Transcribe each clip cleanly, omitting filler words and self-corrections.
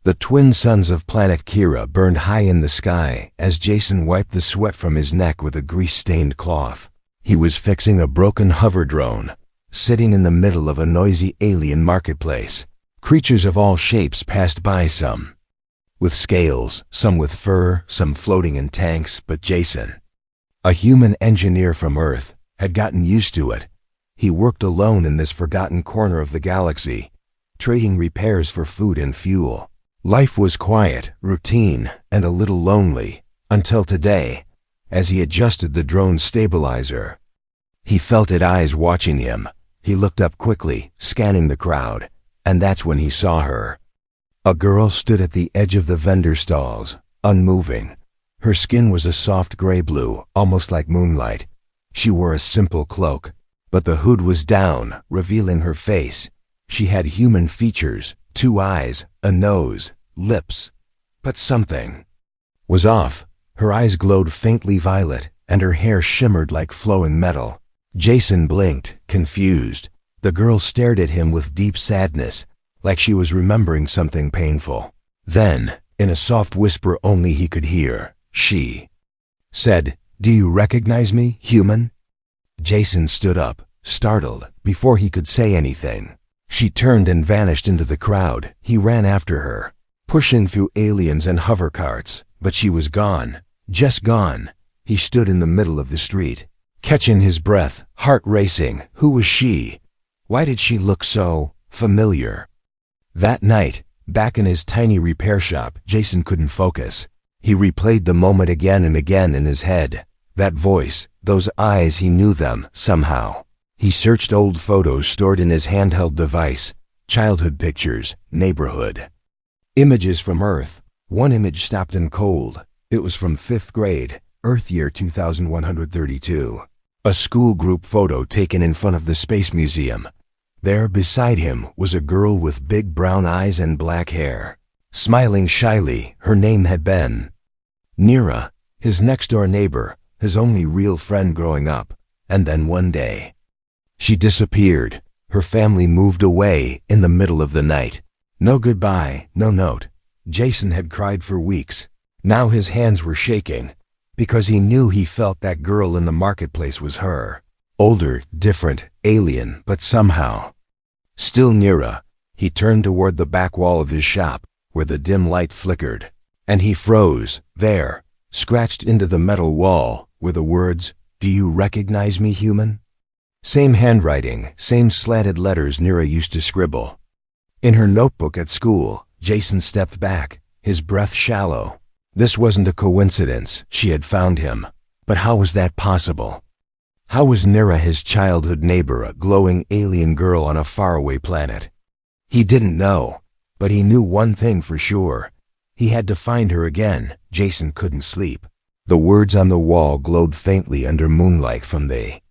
The twin suns of planet Kira burned high in the sky as Jason wiped the sweat from his neck with a grease-stained cloth. He was fixing a broken hover drone, sitting in the middle of a noisy alien marketplace. Creatures of all shapes passed by, some with scales, some with fur, some floating in tanks, but Jason, a human engineer from Earth, had gotten used to it. He worked alone in this forgotten corner of the galaxy, trading repairs for food and fuel. Life was quiet, routine, and a little lonely, until today, as he adjusted the drone's stabilizer. He felt its eyes watching him. He looked up quickly, scanning the crowd, and that's when he saw her. A girl stood at the edge of the vendor stalls, unmoving. Her skin was a soft gray-blue, almost like moonlight. She wore a simple cloak, but the hood was down, revealing her face. She had human features, 2 eyes, a nose, lips. But something was off. Her eyes glowed faintly violet, and her hair shimmered like flowing metal. Jason blinked, confused. The girl stared at him with deep sadness, like she was remembering something painful. Then, in a soft whisper only he could hear, she said, "Do you recognize me, human?" Jason stood up, startled, before he could say anything. She turned and vanished into the crowd. He ran after her, pushing through aliens and hover carts, but she was gone, just gone. He stood in the middle of the street, catching his breath, heart racing. Who was she? Why did she look so familiar? That night, back in his tiny repair shop, Jason couldn't focus. He replayed the moment again and again in his head. That voice, those eyes, he knew them somehow. He searched old photos stored in his handheld device, childhood pictures, neighborhood images from Earth. One image stopped him cold. It was from 5th grade, Earth year 2132. A school group photo taken in front of the Space Museum. There, beside him, was a girl with big brown eyes and black hair, smiling shyly. Her name had been Nira, his next-door neighbor, his only real friend growing up. And then one day, she disappeared. Her family moved away in the middle of the night. No goodbye, no note. Jason had cried for weeks. Now his hands were shaking, because he knew he felt that girl in the marketplace was her. Older, different, alien, but somehow still Nira. He turned toward the back wall of his shop, where the dim light flickered, and he froze. There, scratched into the metal wall, were the words, "Do you recognize me, human?" Same handwriting, same slanted letters Nira used to scribble. In her notebook at school, Jason stepped back, his breath shallow. This wasn't a coincidence. She had found him. But how was that possible? How was Nira his childhood neighbor, a glowing alien girl on a faraway planet? He didn't know, but he knew one thing for sure. He had to find her again. Jason couldn't sleep. The words on the wall glowed faintly under moonlight from the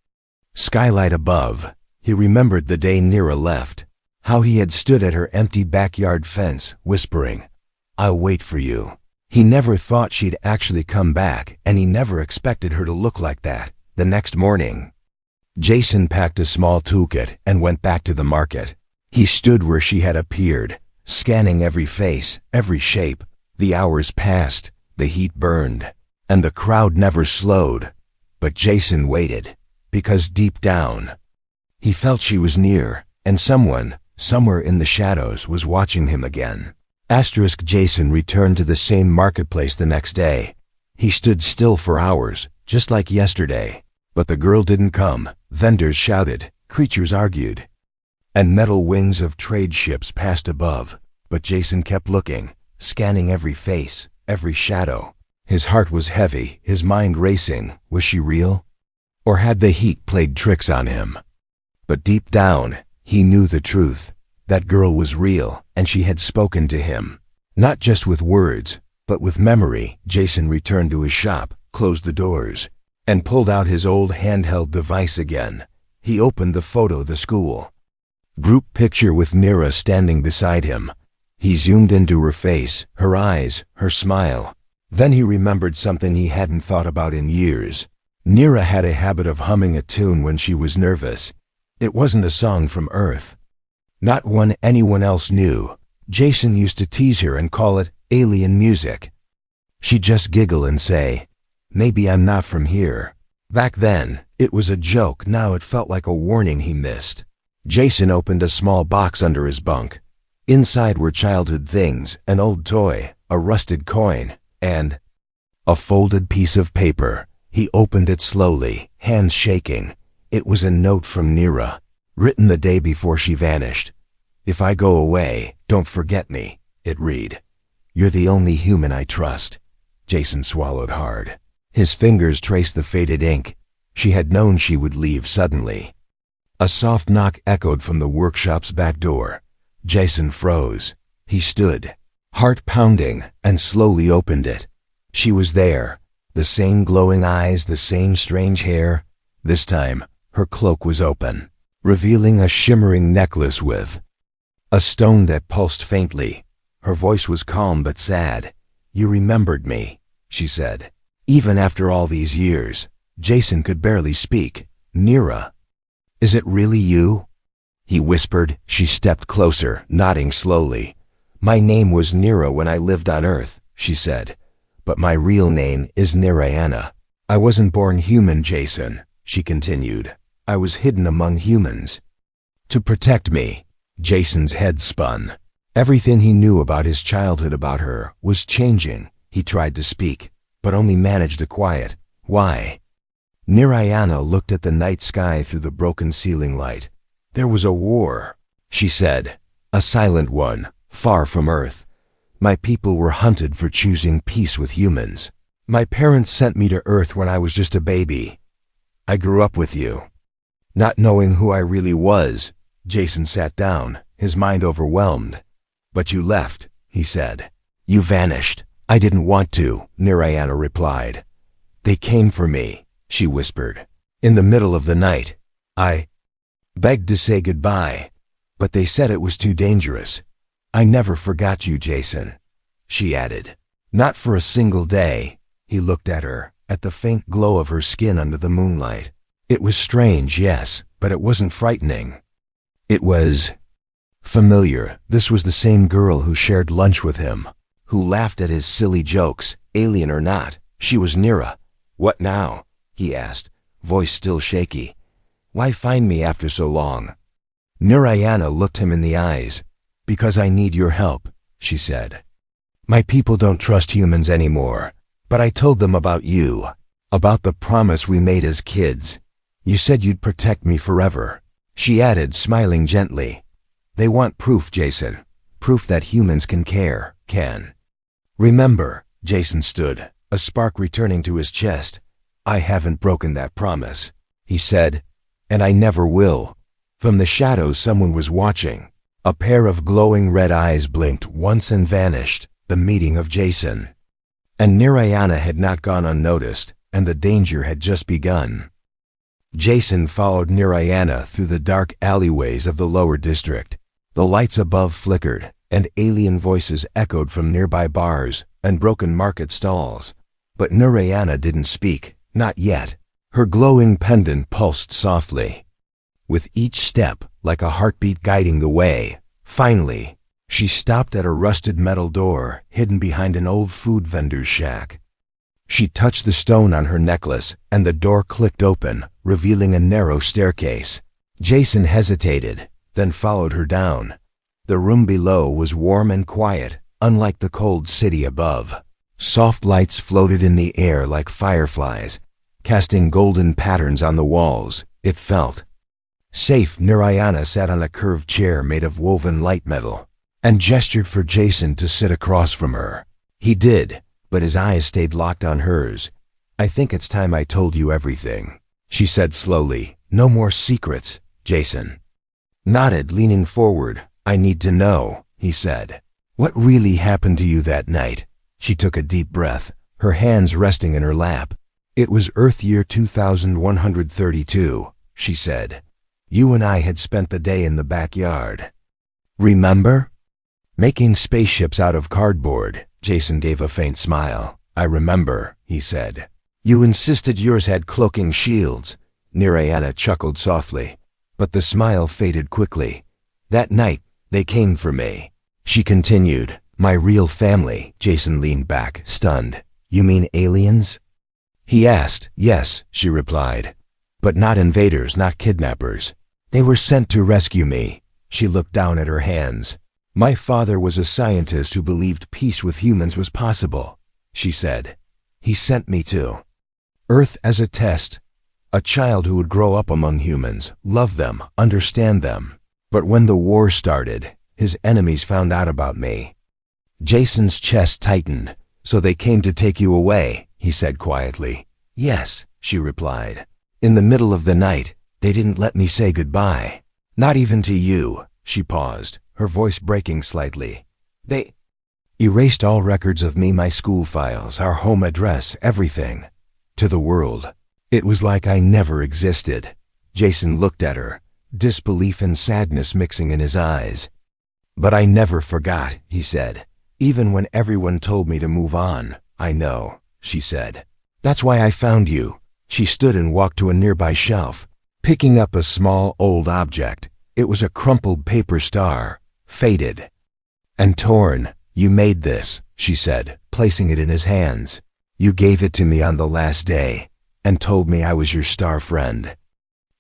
skylight above. He remembered the day Nira left, how he had stood at her empty backyard fence, whispering, "I'll wait for you." He never thought she'd actually come back, and he never expected her to look like that. The next morning, Jason packed a small toolkit and went back to the market. He stood where she had appeared, scanning every face, every shape. The hours passed, the heat burned, and the crowd never slowed. But Jason waited, because deep down, he felt she was near, and someone, somewhere in the shadows, was watching him again. Jason returned to the same marketplace the next day. He stood still for hours, just like yesterday. But the girl didn't come. Vendors shouted, creatures argued, and metal wings of trade ships passed above. But Jason kept looking, scanning every face, every shadow. His heart was heavy, his mind racing. Was she real? Or had the heat played tricks on him? But deep down, he knew the truth. That girl was real, and she had spoken to him. Not just with words, but with memory. Jason returned to his shop, closed the doors, and pulled out his old handheld device again. He opened the photo of the school group picture with Nira standing beside him. He zoomed into her face, her eyes, her smile. Then he remembered something he hadn't thought about in years. Nira had a habit of humming a tune when she was nervous. It wasn't a song from Earth, not one anyone else knew, Jason used to tease her and call it alien music. She'd just giggle and say, "Maybe I'm not from here." Back then, it was a joke. Now it felt like a warning he missed. Jason opened a small box under his bunk. Inside were childhood things, an old toy, a rusted coin, and a folded piece of paper. He opened it slowly, hands shaking. It was a note from Nira, written the day before she vanished. "If I go away, don't forget me," it read. "You're the only human I trust." Jason swallowed hard. His fingers traced the faded ink. She had known she would leave suddenly. A soft knock echoed from the workshop's back door. Jason froze. He stood, heart pounding, and slowly opened it. She was there, the same glowing eyes, the same strange hair. This time, her cloak was open, revealing a shimmering necklace with a stone that pulsed faintly. Her voice was calm but sad. "You remembered me," she said. "Even after all these years." Jason could barely speak. "Nira, is it really you?" he whispered. She stepped closer, nodding slowly. "My name was Nira when I lived on Earth," she said. "But my real name is Narayana. I wasn't born human, Jason," she continued. "I was hidden among humans. To protect me." Jason's head spun. Everything he knew about his childhood, about her, was changing. He tried to speak, but only managed a quiet, "Why?" Narayana looked at the night sky through the broken ceiling light. "There was a war," she said. "A silent one, far from Earth. My people were hunted for choosing peace with humans. My parents sent me to Earth when I was just a baby. I grew up with you, not knowing who I really was." Jason sat down, his mind overwhelmed. "But you left," he said. "You vanished." "I didn't want to," Narayana replied. "They came for me," she whispered. "In the middle of the night. I begged to say goodbye, but they said it was too dangerous. I never forgot you, Jason," she added. "Not for a single day." He looked at her, at the faint glow of her skin under the moonlight. It was strange, yes, but it wasn't frightening. It was familiar. This was the same girl who shared lunch with him, who laughed at his silly jokes, alien or not. She was Nira. "What now?" he asked, voice still shaky. "Why find me after so long?" Narayana looked him in the eyes. "Because I need your help," she said. "My people don't trust humans anymore, but I told them about you, about the promise we made as kids. You said you'd protect me forever." She added, smiling gently, "They want proof, Jason. Proof that humans can care, can." "Remember," Jason stood, a spark returning to his chest. "I haven't broken that promise," he said, "and I never will." From the shadows someone was watching. A pair of glowing red eyes blinked once and vanished, the meeting of Jason. And Narayana had not gone unnoticed, and the danger had just begun. Jason followed Narayana through the dark alleyways of the lower district. The lights above flickered, and alien voices echoed from nearby bars and broken market stalls. But Narayana didn't speak, not yet. Her glowing pendant pulsed softly, with each step like a heartbeat guiding the way. Finally, she stopped at a rusted metal door hidden behind an old food vendor's shack. She touched the stone on her necklace, and the door clicked open, revealing a narrow staircase. Jason hesitated, then followed her down. The room below was warm and quiet, unlike the cold city above. Soft lights floated in the air like fireflies, casting golden patterns on the walls. It felt safe. Narayana sat on a curved chair made of woven light metal, and gestured for Jason to sit across from her. He did, but his eyes stayed locked on hers. "I think it's time I told you everything," she said slowly. "No more secrets." Jason nodded, leaning forward. "I need to know," he said. "What really happened to you that night?" She took a deep breath, her hands resting in her lap. "It was Earth year 2132, she said. "You and I had spent the day in the backyard. Remember? Making spaceships out of cardboard." Jason gave a faint smile. "I remember," he said. "You insisted yours had cloaking shields." Narayana chuckled softly, but the smile faded quickly. "That night, they came for me. She continued, "My real family." Jason leaned back, stunned. "You mean aliens?" He asked. "Yes," she replied. "But not invaders, not kidnappers. They were sent to rescue me." She looked down at her hands. "My father was a scientist who believed peace with humans was possible," she said. "He sent me to Earth as a test, a child who would grow up among humans, love them, understand them. But when the war started, his enemies found out about me." Jason's chest tightened. "So they came to take you away," he said quietly. "Yes," she replied. "In the middle of the night, they didn't let me say goodbye. Not even to you." She paused, her voice breaking slightly. "They erased all records of me, my school files, our home address, everything. To the world. It was like I never existed." Jason looked at her, disbelief and sadness mixing in his eyes. "But I never forgot," he said. "Even when everyone told me to move on." "I know," she said. "That's why I found you." She stood and walked to a nearby shelf, picking up a small, old object. It was a crumpled paper star, faded and torn. "You made this," she said, placing it in his hands. "You gave it to me on the last day and told me I was your star friend."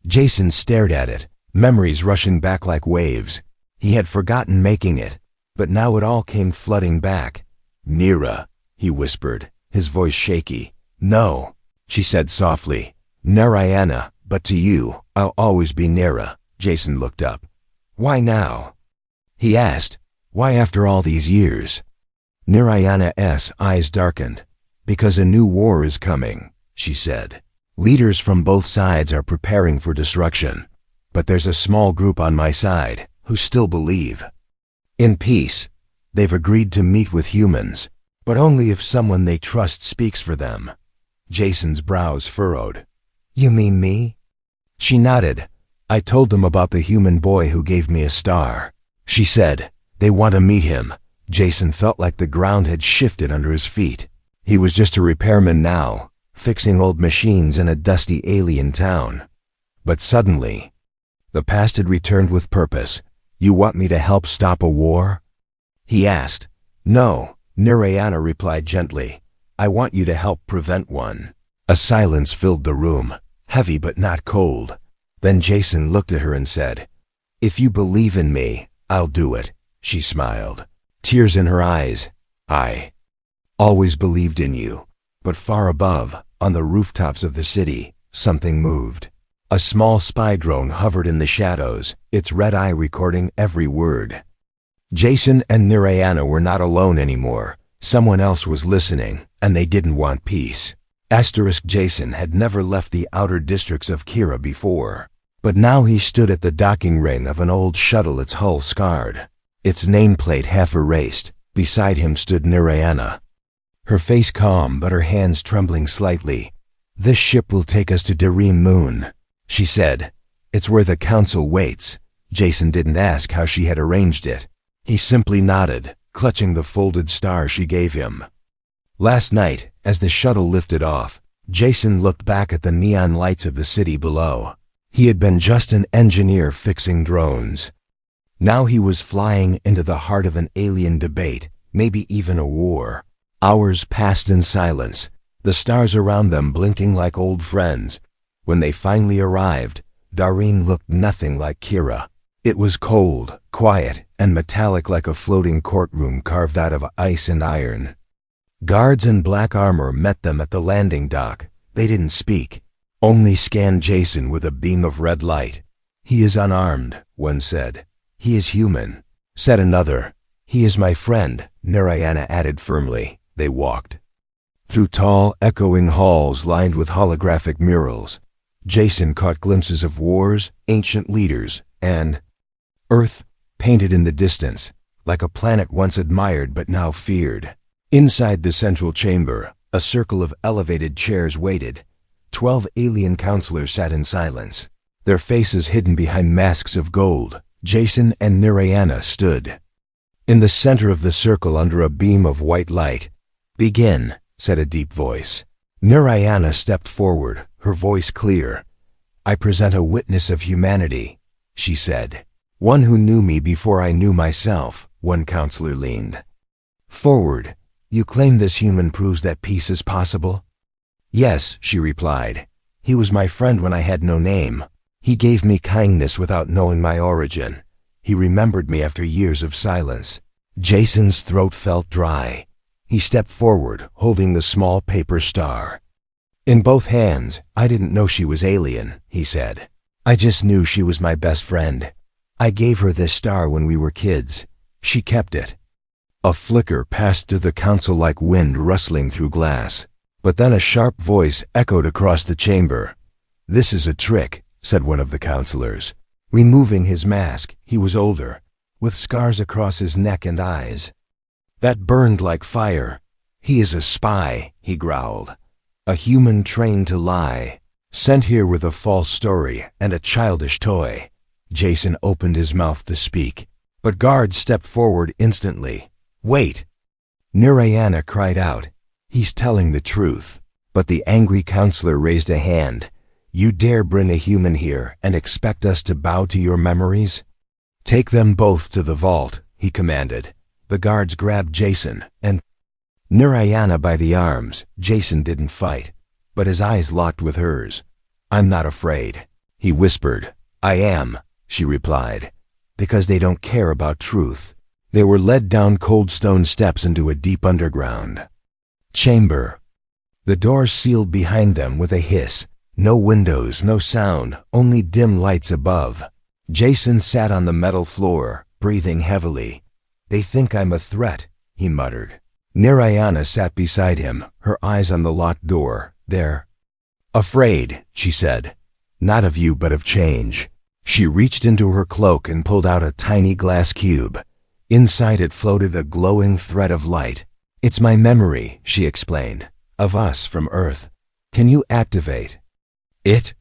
Jason stared at it, memories rushing back like waves. He had forgotten making it, but now it all came flooding back. "Nira," he whispered, his voice shaky. "No," she said softly. "Narayana, but to you, I'll always be Nira." Jason looked up. "Why now?" he asked. "Why after all these years?" Narayana's eyes darkened. "Because a new war is coming," she said. "Leaders from both sides are preparing for destruction. But there's a small group on my side who still believe in peace. They've agreed to meet with humans, but only if someone they trust speaks for them." Jason's brows furrowed. "You mean me?" She nodded. "I told them about the human boy who gave me a star," she said. "They want to meet him." Jason felt like the ground had shifted under his feet. He was just a repairman now, fixing old machines in a dusty alien town. But suddenly, the past had returned with purpose. "You want me to help stop a war?" he asked. "No," Narayana replied gently. "I want you to help prevent one." A silence filled the room, heavy but not cold. Then Jason looked at her and said, "If you believe in me, I'll do it." She smiled, tears in her eyes. "I always believed in you." But far above, on the rooftops of the city, something moved. A small spy drone hovered in the shadows, its red eye recording every word. Jason and Narayana were not alone anymore. Someone else was listening, and they didn't want peace. Jason had never left the outer districts of Kira before, but now he stood at the docking ring of an old shuttle, its hull scarred, its nameplate half erased. Beside him stood Narayana, her face calm but her hands trembling slightly. "This ship will take us to Dareem Moon," she said. "It's where the council waits." Jason didn't ask how she had arranged it. He simply nodded, clutching the folded star she gave him. Last night, as the shuttle lifted off, Jason looked back at the neon lights of the city below. He had been just an engineer fixing drones. Now he was flying into the heart of an alien debate, maybe even a war. Hours passed in silence, the stars around them blinking like old friends. When they finally arrived, Dareem looked nothing like Kira. It was cold, quiet, and metallic like a floating courtroom carved out of ice and iron. Guards in black armor met them at the landing dock. They didn't speak, only scanned Jason with a beam of red light. "He is unarmed," one said. "He is human," said another. "He is my friend," Narayana added firmly. They walked through tall, echoing halls lined with holographic murals. Jason caught glimpses of wars, ancient leaders, and Earth painted in the distance, like a planet once admired but now feared. Inside the central chamber, a circle of elevated chairs waited. 12 alien counselors sat in silence, their faces hidden behind masks of gold. Jason and Narayana stood in the center of the circle under a beam of white light. "Begin," said a deep voice. Narayana stepped forward, her voice clear. "I present a witness of humanity," she said. "One who knew me before I knew myself, one counselor leaned forward. You claim this human proves that peace is possible? Yes, she replied. He was my friend when I had no name. He gave me kindness without knowing my origin. He remembered me after years of silence. Jason's throat felt dry. He stepped forward, holding the small paper star in both hands. I didn't know she was alien, he said. I just knew she was my best friend. I gave her this star when we were kids. She kept it. A flicker passed through the council like wind rustling through glass. But then a sharp voice echoed across the chamber. This is a trick, said one of the counselors. Removing his mask, he was older, with scars across his neck and eyes that burned like fire. He is a spy, he growled. A human trained to lie, sent here with a false story and a childish toy. Jason opened his mouth to speak, but guards stepped forward instantly. Wait! Narayana cried out. He's telling the truth. But the angry counselor raised a hand. You dare bring a human here and expect us to bow to your memories? Take them both to the vault, he commanded. The guards grabbed Jason and Narayana by the arms. Jason didn't fight, but his eyes locked with hers. I'm not afraid, he whispered. I am, she replied, because they don't care about truth. They were led down cold stone steps into a deep underground chamber. The doors sealed behind them with a hiss. No windows, no sound, only dim lights above. Jason sat on the metal floor, breathing heavily. They think I'm a threat, he muttered. Narayana sat beside him, her eyes on the locked door. They're afraid, she said. Not of you, but of change. She reached into her cloak and pulled out a tiny glass cube. Inside it floated a glowing thread of light. It's my memory, she explained, of us from Earth. Can you activate it?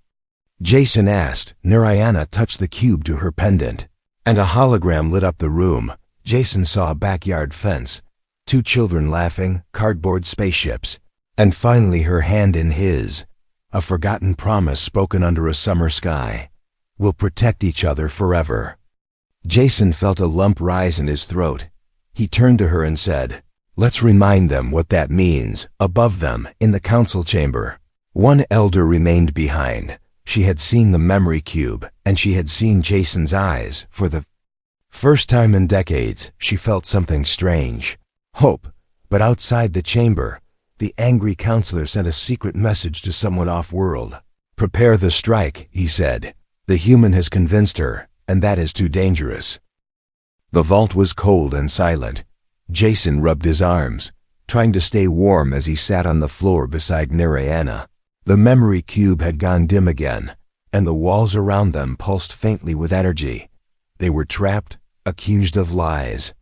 Jason asked. Narayana touched the cube to her pendant, and a hologram lit up the room. Jason saw a backyard fence, 2 children laughing, cardboard spaceships, and finally her hand in his. A forgotten promise spoken under a summer sky. We'll protect each other forever. Jason felt a lump rise in his throat. He turned to her and said, Let's remind them what that means. Above them, in the council chamber, one elder remained behind. She had seen the memory cube, and she had seen Jason's eyes. For the first time in decades, she felt something strange. Hope. But outside the chamber, the angry counselor sent a secret message to someone off-world. Prepare the strike, he said. The human has convinced her, and that is too dangerous. The vault was cold and silent. Jason rubbed his arms, trying to stay warm as he sat on the floor beside Narayana. The memory cube had gone dim again, and the walls around them pulsed faintly with energy. They were trapped, accused of lies,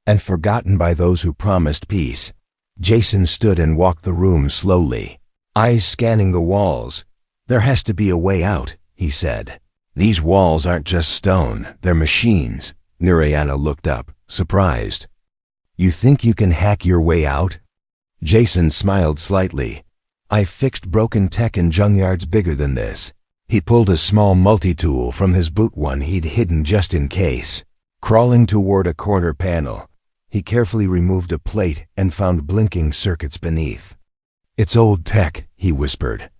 and forgotten by those who promised peace. Jason stood and walked the room slowly, eyes scanning the walls. There has to be a way out, he said. These walls aren't just stone, they're machines. Narayana looked up, surprised. You think you can hack your way out? Jason smiled slightly. I've fixed broken tech in junkyards bigger than this. He pulled a small multi-tool from his boot, one he'd hidden just in case. Crawling toward a corner panel, he carefully removed a plate and found blinking circuits beneath. It's old tech, he whispered.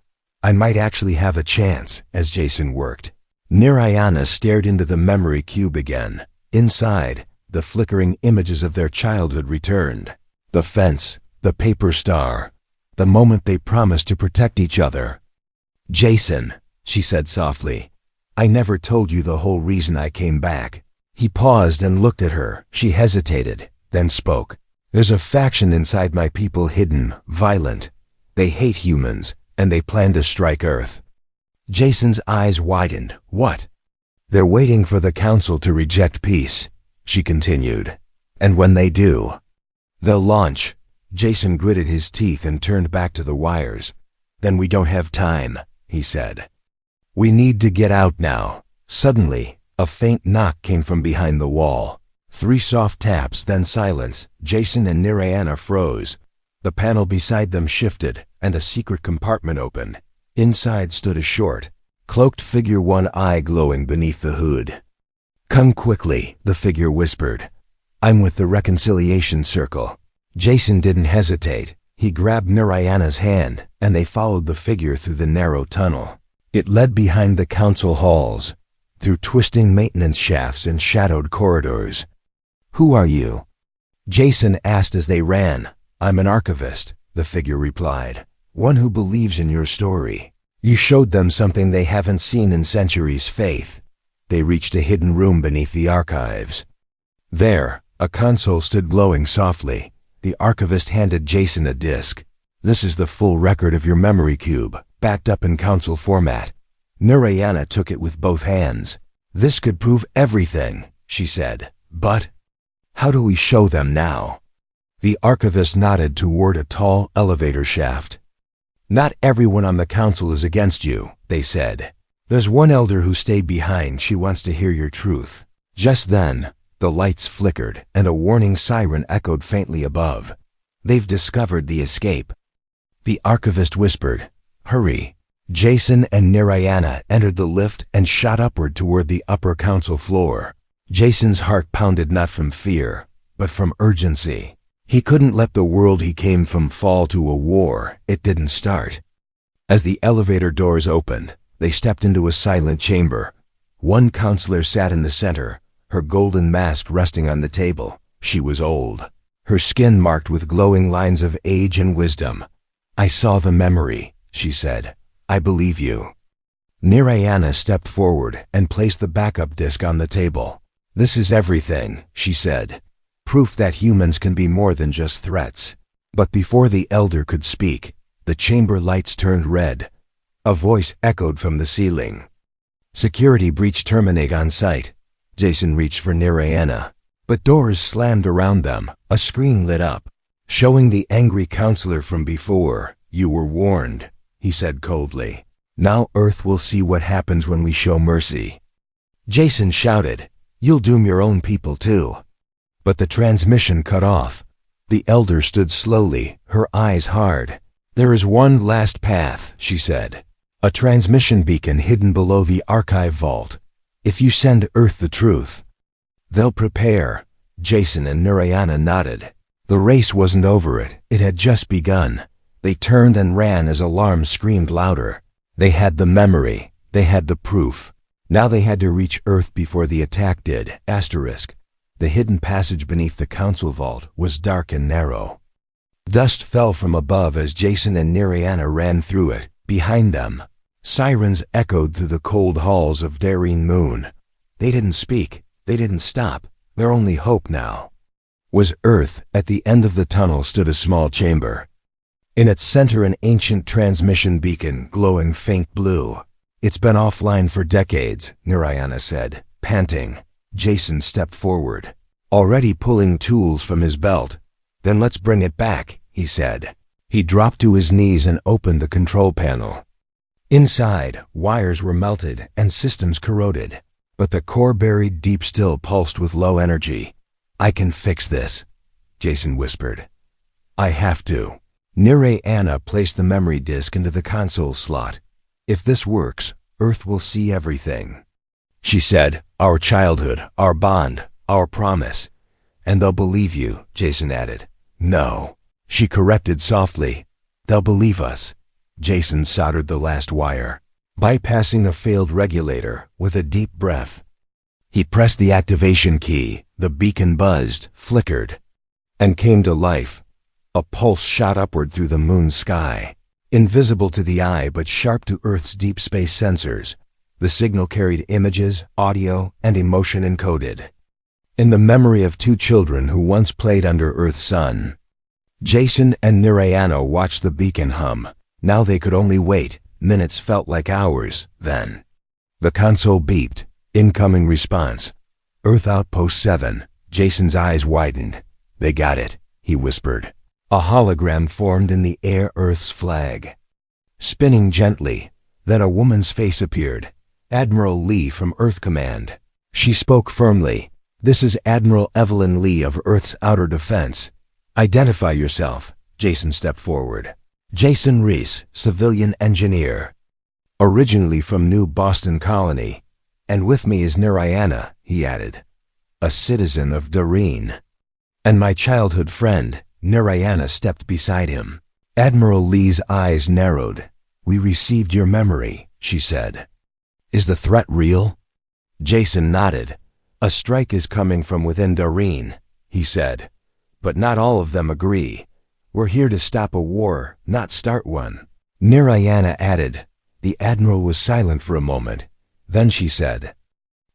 I might actually have a chance. As Jason worked, Narayana stared into the memory cube again. Inside, the flickering images of their childhood returned. The fence, the paper star, the moment they promised to protect each other. Jason, she said softly, I never told you the whole reason I came back. He paused and looked at her. She hesitated, then spoke. There's a faction inside my people, hidden, violent. They hate humans, and they plan to strike Earth. Jason's eyes widened. What? They're waiting for the council to reject peace, she continued. And when they do, they'll launch. Jason gritted his teeth and turned back to the wires. Then we don't have time, he said. We need to get out now. Suddenly, a faint knock came from behind the wall. 3 soft taps, then silence. Jason and Narayana froze. The panel beside them shifted, and a secret compartment opened. Inside stood a short, cloaked figure, one eye glowing beneath the hood. Come quickly, the figure whispered. I'm with the Reconciliation Circle. Jason didn't hesitate. He grabbed Narayana's hand, and they followed the figure through the narrow tunnel. It led behind the council halls, through twisting maintenance shafts and shadowed corridors. Who are you? Jason asked as they ran. I'm an archivist, the figure replied. One who believes in your story. You showed them something they haven't seen in centuries, faith. They reached a hidden room beneath the archives. There, a console stood glowing softly. The archivist handed Jason a disc. This is the full record of your memory cube, backed up in council format. Narayana took it with both hands. This could prove everything, she said. But how do we show them now? The archivist nodded toward a tall elevator shaft. Not everyone on the council is against you, they said. There's one elder who stayed behind. She wants to hear your truth. Just then, the lights flickered and a warning siren echoed faintly above. They've discovered the escape. The archivist whispered, Hurry. Jason and Narayana entered the lift and shot upward toward the upper council floor. Jason's heart pounded not from fear, but from urgency. He couldn't let the world he came from fall to a war it didn't start. As the elevator doors opened, they stepped into a silent chamber. One counselor sat in the center, her golden mask resting on the table. She was old, her skin marked with glowing lines of age and wisdom. I saw the memory, she said. I believe you. Narayana stepped forward and placed the backup disc on the table. This is everything, she said. Proof that humans can be more than just threats. But before the elder could speak, the chamber lights turned red. A voice echoed from the ceiling. Security breach terminate on site. Jason reached for Narayana, but doors slammed around them. A screen lit up, showing the angry counselor from before. You were warned, he said coldly. Now Earth will see what happens when we show mercy. Jason shouted, You'll doom your own people too. But the transmission cut off. The elder stood slowly, her eyes hard. There is one last path, she said. A transmission beacon hidden below the archive vault. If you send Earth the truth, they'll prepare. Jason and Narayana nodded. The race wasn't over it had just begun. They turned and ran as alarms screamed louder. They had the memory, they had the proof. Now they had to reach Earth before the attack did. Asterisk. The hidden passage beneath the council vault was dark and narrow. Dust fell from above as Jason and Narayana ran through it. Behind them, sirens echoed through the cold halls of Darien Moon. They didn't speak. They didn't stop. Their only hope now was Earth. At the end of the tunnel stood a small chamber. In its center, an ancient transmission beacon glowing faint blue. It's been offline for decades, Narayana said, panting. Jason stepped forward, already pulling tools from his belt. Then let's bring it back, he said. He dropped to his knees and opened the control panel. Inside, wires were melted and systems corroded, but the core buried deep still pulsed with low energy. I can fix this, Jason whispered. I have to. Narayana placed the memory disk into the console slot. If this works, Earth will see everything. She said, our childhood, our bond, our promise. And they'll believe you, Jason added. No, she corrected softly. They'll believe us. Jason soldered the last wire, bypassing a failed regulator with a deep breath. He pressed the activation key. The beacon buzzed, flickered, and came to life. A pulse shot upward through the moon's sky. Invisible to the eye but sharp to Earth's deep space sensors, the signal carried images, audio, and emotion encoded. In the memory of two children who once played under Earth's sun. Jason and Narayana watched the beacon hum. Now they could only wait. Minutes felt like hours, then. The console beeped. Incoming response. Earth Outpost 7. Jason's eyes widened. They got it, he whispered. A hologram formed in the air, Earth's flag. Spinning gently, then a woman's face appeared. Admiral Lee from Earth Command. She spoke firmly. This is Admiral Evelyn Lee of Earth's Outer Defense. Identify yourself. Jason stepped forward. Jason Reese, civilian engineer. Originally from New Boston Colony. And with me is Narayana, he added. A citizen of Darien. And my childhood friend, Narayana, stepped beside him. Admiral Lee's eyes narrowed. We received your memory, she said. Is the threat real? Jason nodded. A strike is coming from within Dareen, he said. But not all of them agree. We're here to stop a war, not start one. Narayana added. The Admiral was silent for a moment. Then she said,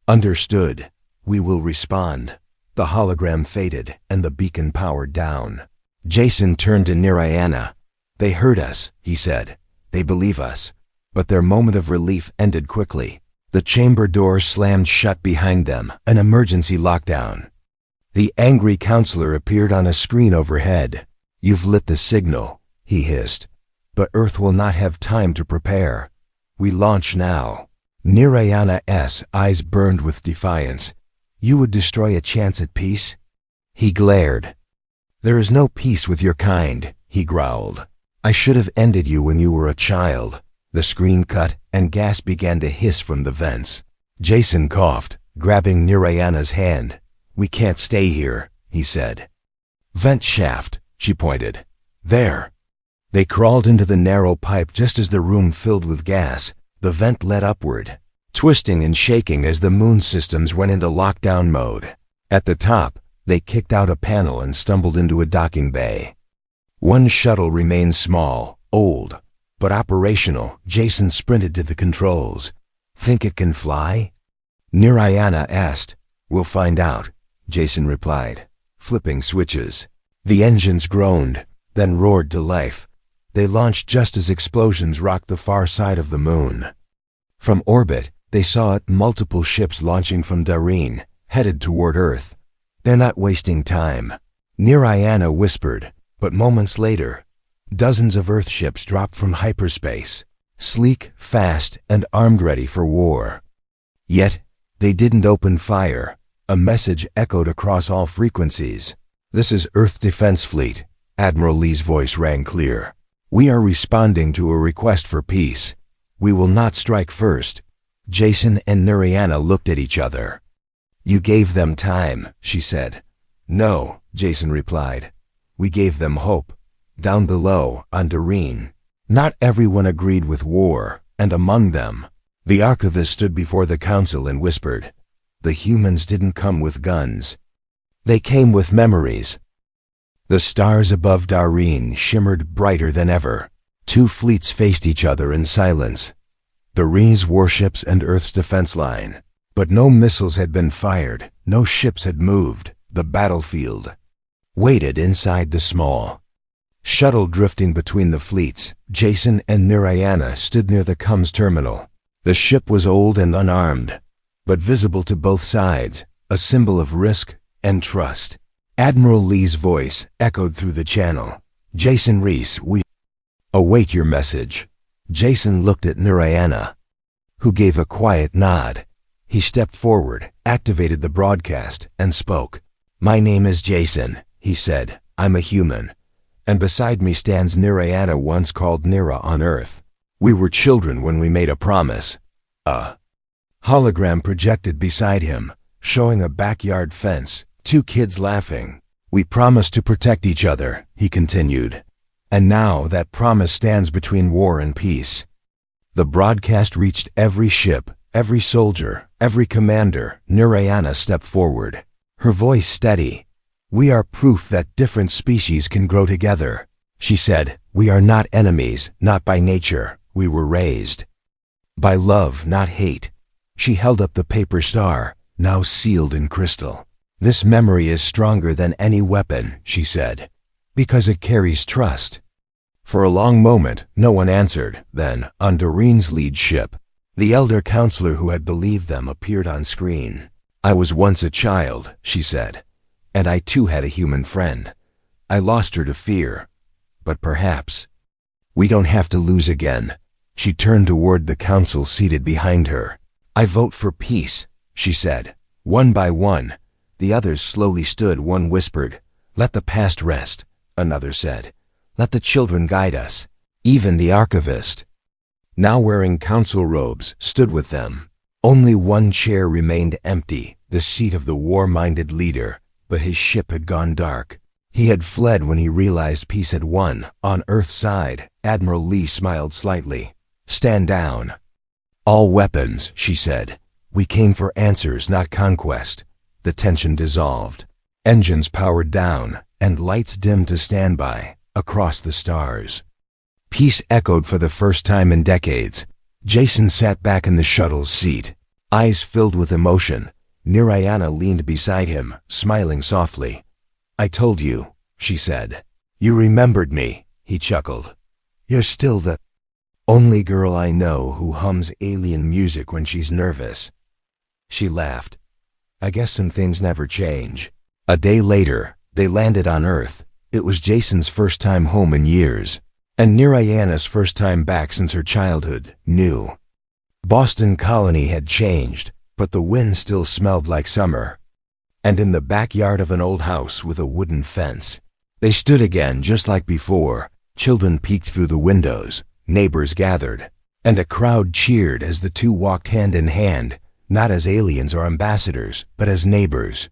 Understood. We will respond. The hologram faded and the beacon powered down. Jason turned to Narayana. They heard us, he said. They believe us. But their moment of relief ended quickly. The chamber door slammed shut behind them, an emergency lockdown. The angry counselor appeared on a screen overhead. You've lit the signal, he hissed. But Earth will not have time to prepare. We launch now. Narayana's eyes burned with defiance. You would destroy a chance at peace? He glared. There is no peace with your kind, he growled. I should have ended you when you were a child. The screen cut, and gas began to hiss from the vents. Jason coughed, grabbing Narayana's hand. We can't stay here, he said. Vent shaft, she pointed. There. They crawled into the narrow pipe just as the room filled with gas. The vent led upward, twisting and shaking as the moon systems went into lockdown mode. At the top, they kicked out a panel and stumbled into a docking bay. One shuttle remained small, old, but operational. Jason sprinted to the controls. Think it can fly? Narayana asked. We'll find out, Jason replied, flipping switches. The engines groaned, then roared to life. They launched just as explosions rocked the far side of the moon. From orbit, they saw multiple ships launching from Dareen, headed toward Earth. They're not wasting time, Narayana whispered, but moments later, dozens of Earth ships dropped from hyperspace, sleek, fast, and armed ready for war. Yet, they didn't open fire. A message echoed across all frequencies. This is Earth Defense Fleet, Admiral Lee's voice rang clear. We are responding to a request for peace. We will not strike first. Jason and Narayana looked at each other. You gave them time, she said. No, Jason replied. We gave them hope. Down below, on Dareen. Not everyone agreed with war, and among them, the archivist stood before the council and whispered, the humans didn't come with guns. They came with memories. The stars above Dareen shimmered brighter than ever. Two fleets faced each other in silence. Dareen's warships and Earth's defense line. But no missiles had been fired, no ships had moved. The battlefield waited inside the small shuttle drifting between the fleets. Jason and Narayana stood near the comms terminal. The ship was old and unarmed, but visible to both sides, a symbol of risk and trust. Admiral Lee's voice echoed through the channel. Jason Reese, we await your message. Jason looked at Narayana, who gave a quiet nod. He stepped forward, activated the broadcast, and spoke. My name is Jason, he said. I'm a human. And beside me stands Narayana, once called Nira on Earth. We were children when we made a promise. A hologram projected beside him, showing a backyard fence, two kids laughing. We promised to protect each other, he continued. And now that promise stands between war and peace. The broadcast reached every ship, every soldier, every commander. Narayana stepped forward, her voice steady. We are proof that different species can grow together, she said. We are not enemies, not by nature. We were raised by love, not hate. She held up the paper star, now sealed in crystal. This memory is stronger than any weapon, she said, because it carries trust. For a long moment, no one answered. Then, on Dareen's lead ship, the elder counselor who had believed them appeared on screen. I was once a child, she said, and I too had a human friend. I lost her to fear, but perhaps we don't have to lose again. She turned toward the council seated behind her. I vote for peace, she said. One by one, the others slowly stood. One whispered, let the past rest. Another said, let the children guide us. Even the archivist, now wearing council robes, stood with them. Only one chair remained empty, the seat of the war-minded leader, but his ship had gone dark. He had fled when he realized peace had won. On Earth's side, Admiral Lee smiled slightly. "Stand down." "All weapons," she said. "We came for answers, not conquest." The tension dissolved. Engines powered down, and lights dimmed to standby, across the stars. Peace echoed for the first time in decades. Jason sat back in the shuttle's seat, eyes filled with emotion. Narayana leaned beside him, smiling softly. "I told you," she said. "You remembered me," he chuckled. "You're still the only girl I know who hums alien music when she's nervous." She laughed. "I guess some things never change." A day later, they landed on Earth. It was Jason's first time home in years, and Narayana's first time back since her childhood. New. Boston Colony had changed, but the wind still smelled like summer. And in the backyard of an old house with a wooden fence, they stood again just like before. Children peeked through the windows, neighbors gathered, and a crowd cheered as the two walked hand in hand, not as aliens or ambassadors, but as neighbors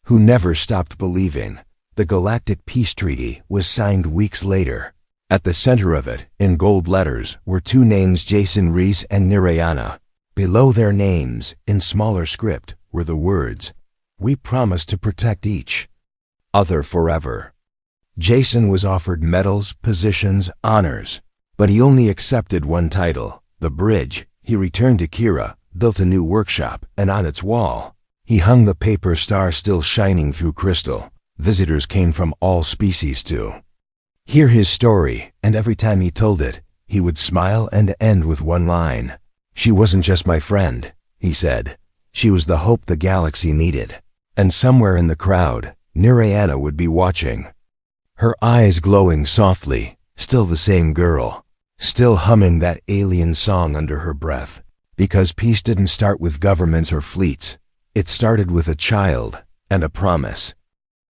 who never stopped believing. The Galactic Peace Treaty was signed weeks later. At the center of it, in gold letters, were two names: Jason Reese and Narayana. Below their names, in smaller script, were the words, "We promise to protect each other forever." Jason was offered medals, positions, honors, but he only accepted one title, the bridge. He returned to Kira, built a new workshop, and on its wall, he hung the paper star still shining through crystal. Visitors came from all species to hear his story, and every time he told it, he would smile and end with one line. "She wasn't just my friend," he said. "She was the hope the galaxy needed." And somewhere in the crowd, Narayana would be watching, her eyes glowing softly, still the same girl, still humming that alien song under her breath. Because peace didn't start with governments or fleets. It started with a child and a promise.